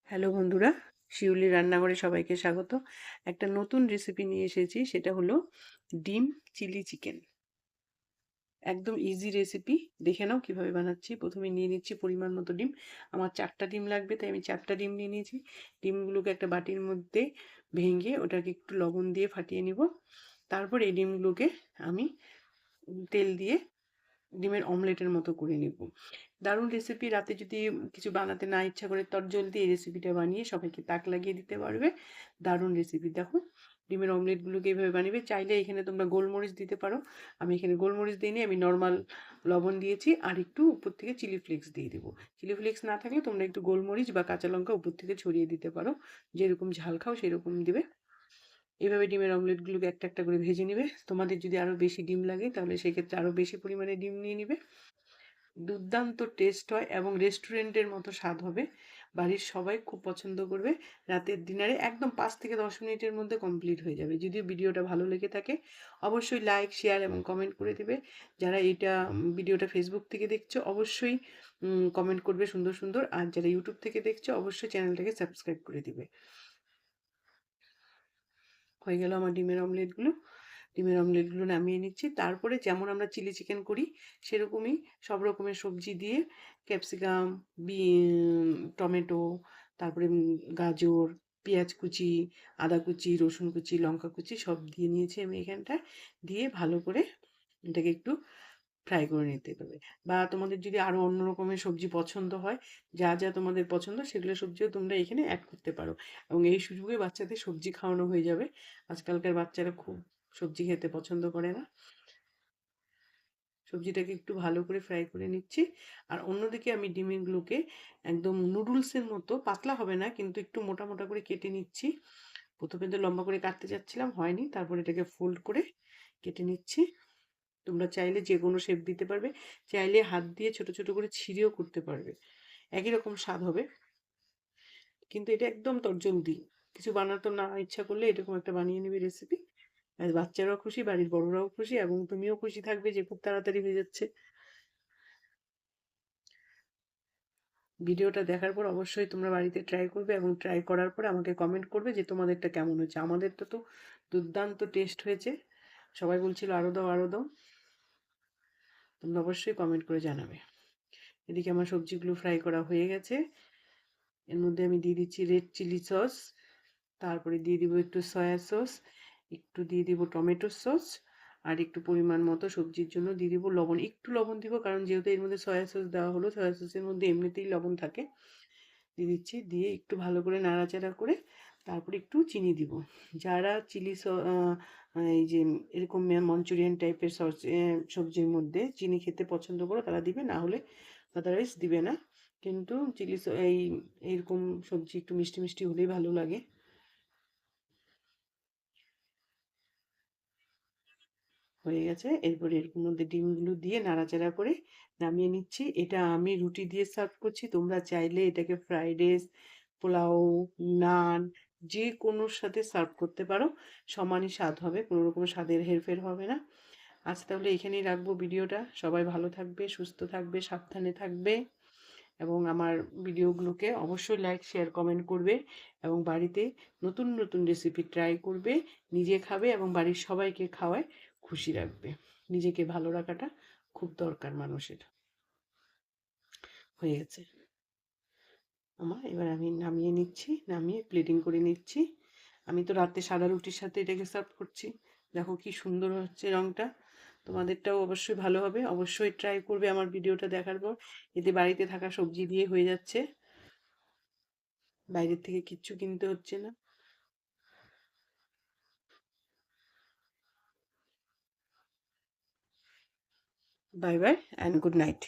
Hello বন্ধুরা, শিউলির রান্নাঘরে সবাইকে স্বাগত। একটা নতুন রেসিপি নিয়ে এসেছি, সেটা হলো ডিম চিলি চিকেন। একদম ইজি রেসিপি। দেখে নাও কিভাবে বানাচ্ছি। প্রথমে নিয়ে নিচ্ছি পরিমাণ মতো ডিম। আমার 4টা ডিম লাগবে, তাই আমি 4টা ডিম নিয়ে নিয়েছি। ডিমগুলোকে একটা বাটির মধ্যে ভেঙে ওটাকে একটু লবণ দিয়ে ফাটিয়ে নিব। তারপর এই ডিমগুলোকে আমি তেল দিয়ে ডিমের অমলেটের মতো করে নেব। দারুণ রেসিপি। রাতে যদি কিছু বানাতে না ইচ্ছা করে জলদি এই রেসিপিটা বানিয়ে সবাইকে তাক লাগিয়ে দিতে পারবে। দারুণ রেসিপি। দেখো ডিমের অমলেটগুলোকে এইভাবে বানাবে। চাইলে এখানে তোমরা গোলমরিচ দিতে পারো। আমি এখানে গোলমরিচ দিইনি, আমি নর্মাল লবণ দিয়েছি আর একটু উপর থেকে চিলি ফ্লেক্স দিয়ে দেবো। চিলি ফ্লেক্স না থাকলে তোমরা একটু গোলমরিচ বা কাঁচা লঙ্কা উপর থেকে ছড়িয়ে দিতে পারো, যেরকম ঝাল খাও সেরকম দিবে। এভাবে ডিমের অমলেটগুলোকে একটা একটা করে ভেজে নিবে। তোমাদের যদি আরও বেশি ডিম লাগে তাহলে সেক্ষেত্রে আরও বেশি পরিমাণে ডিম নিয়ে নিবে। দুর্দান্ত টেস্ট হয় এবং রেস্টুরেন্টের মতো স্বাদ হবে। বাড়ির সবাই খুব পছন্দ করবে। রাতের ডিনারে একদম 5 থেকে 10 মিনিটের মধ্যে কমপ্লিট হয়ে যাবে। যদি ভিডিওটা ভালো লেগে থাকে অবশ্যই লাইক, শেয়ার এবং কমেন্ট করে দিবে। যারা এইটা ভিডিওটা ফেসবুক থেকে দেখছো অবশ্যই কমেন্ট করবে সুন্দর সুন্দর। আর যারা ইউটিউব থেকে দেখছো অবশ্যই চ্যানেলটাকে সাবস্ক্রাইব করে দিবে। হয়ে গেল আমার ডিমের অমলেটগুলো। ডিমের অমলেটগুলো নামিয়ে নিচ্ছি। তারপরে যেমন আমরা চিলি চিকেন করি সেরকমই সব রকমের সবজি দিয়ে ক্যাপসিকাম, টমেটো, তারপরে গাজর, পেঁয়াজ কুচি, আদা কুচি, রসুন কুচি, লঙ্কা কুচি সব দিয়ে নিয়েছি আমি এখানটায়। দিয়ে ভালো করে এটাকে একটু ফ্রাই করে নিতে হবে। বা তোমাদের যদি আরও অন্য রকমের সবজি পছন্দ হয়, যা যা তোমাদের পছন্দ সেগুলো সবজিও তোমরা এখানে অ্যাড করতে পারো। এবং এই সুযোগে বাচ্চাদের সবজি খাওয়ানো হয়ে যাবে। আজকালকার বাচ্চারা খুব সবজি খেতে পছন্দ করে না। সবজিটাকে একটু ভালো করে ফ্রাই করে নিচ্ছি। আর অন্যদিকে আমি ডিমগুলোকে একদম নুডলসের মতো পাতলা হবে না, কিন্তু একটু মোটা মোটা করে কেটে নিচ্ছি। প্রথমে তো লম্বা করে কাটতে যাচ্ছিলাম, হয়নি, তারপর এটাকে ফোল্ড করে কেটে নিচ্ছি। তোমরা চাইলে যে কোনো শেপ দিতে পারবে, চাইলে হাত দিয়ে ছোট ছোট করে ছিঁড়েও করতে পারবে, একই রকম স্বাদ হবে। কিন্তু এটা একদম তরজলদি। কিছু বানাতে না ইচ্ছা করলে এরকম একটা বানিয়ে নেবে রেসিপি। আর বাচ্চারাও খুশি, বাড়ির বড়রাও খুশি এবং তুমিও খুশি থাকবে যে খুব তাড়াতাড়ি হয়ে যাচ্ছে। ভিডিওটা দেখার পর অবশ্যই তোমরা বাড়িতে ট্রাই করবে এবং ট্রাই করার পরে আমাকে কমেন্ট করবে যে তোমাদেরটা কেমন হয়েছে। আমাদেরটা তো দুর্দান্ত টেস্ট হয়েছে। সবাই বলছিল আরও দাও আরও দাও। তোমরা অবশ্যই কমেন্ট করে জানাবে। এদিকে আমার সবজিগুলো ফ্রাই করা হয়ে গেছে। এর মধ্যে আমি দিয়ে দিচ্ছি রেড চিলি সস, তারপরে দিয়ে দিব একটু সয়া সস, একটু দিয়ে দিব টমেটো সস, আর একটু পরিমাণ মতো সবজির জন্য দিয়ে দিব লবণ। একটু লবণ দিব কারণ যেহেতু এর মধ্যে সয়া সস দেওয়া হলো, সয়া সসের মধ্যে এমনিতেই লবণ থাকে। দিয়ে দিচ্ছি, দিয়ে একটু ভালো করে নাড়াচাড়া করে তারপরে একটু চিনি দিব। যারা এই যে এরকম মঞ্চুরিয়ান টাইপের সস সবজির মধ্যে চিনি খেতে পছন্দ করো তারা দিবে, না হলে আদারওয়াইজ দিবে না। কিন্তু এইরকম সবজি একটু মিষ্টি মিষ্টি হলেই ভালো লাগে। হয়ে গেছে। এরপরে এর মধ্যে ডিমগুলো দিয়ে নাড়াচাড়া করে নামিয়ে নিচ্ছি। এটা আমি রুটি দিয়ে সার্ভ করছি। তোমরা চাইলে এটাকে ফ্রাইড রাইস, পোলাও, নান যে কোনোর সাথে সার্ভ করতে পারো। সমানই স্বাদ হবে, কোনো রকম স্বাদের হেরফের হবে না। আজ তাহলে এখানেই রাখবো ভিডিওটা। সবাই ভালো থাকবে, সুস্থ থাকবে, সাবধানে থাকবে এবং আমার ভিডিওগুলোকে অবশ্যই লাইক, শেয়ার, কমেন্ট করবে এবং বাড়িতে নতুন নতুন রেসিপি ট্রাই করবে। নিজে খাবে এবং বাড়ির সবাইকে খাওয়ায় খুশি রাখবে। নিজেকে ভালো রাখাটা খুব দরকার মানুষের। হয়ে গেছে আমার। এবার আমি নামিয়ে নিচ্ছি, নামিয়ে প্লেটিং করে নিচ্ছি। আমি তো রাতে সাদা রুটির সাথে এটাকে সার্ভ করছি। দেখো কি সুন্দর হচ্ছে রঙটা। তোমাদেরটাও অবশ্যই ভালো হবে। অবশ্যই ট্রাই করবে আমার ভিডিওটা দেখার পর। এতে বাড়িতে থাকা সবজি দিয়ে হয়ে যাচ্ছে, বাইরের থেকে কিচ্ছু কিনতে হচ্ছে না। Bye bye and good night.